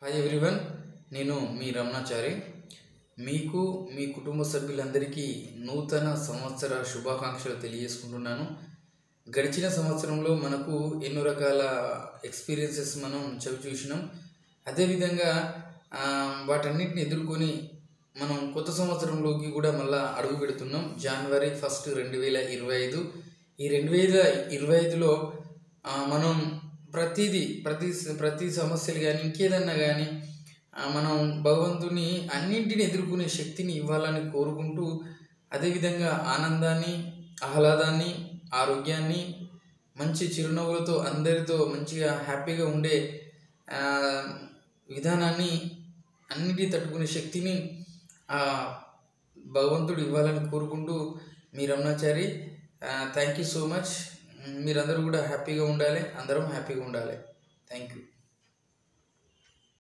Hi everyone, నేను మీ రమణాచారి. మీకు మీ కుటుంబ సభ్యులందరికీ నూతన సంవత్సర శుభాకాంక్షలు తెలియజేసుకుంటున్నాను. గడిచిన సంవత్సరంలో మనకు ఎన్నో రకాల ఎక్స్పీరియన్సెస్ మనం చూసినాం. అదేవిధంగా వాటన్నిటిని ఎదుర్కొని మనం కొత్త సంవత్సరంలోకి కూడా మళ్ళీ అడుగు పెడుతున్నాం. జనవరి 1, 2025. ఈ 2025లో మనం ప్రతి సమస్యలు కానీ ఇంకేదన్నా కానీ మనం భగవంతుని అన్నింటిని ఎదుర్కొనే శక్తిని ఇవ్వాలని కోరుకుంటూ, అదేవిధంగా ఆనందాన్ని, ఆహ్లాదాన్ని, ఆరోగ్యాన్ని, మంచి చిరునవ్వులతో అందరితో మంచిగా హ్యాపీగా ఉండే విధానాన్ని, అన్నిటినీ తట్టుకునే శక్తిని భగవంతుడు ఇవ్వాలని కోరుకుంటూ మీ Ramanachari. Thank you so much. మీరందరూ కూడా హ్యాపీగా ఉండాలి, అందరం హ్యాపీగా ఉండాలి. Thank you.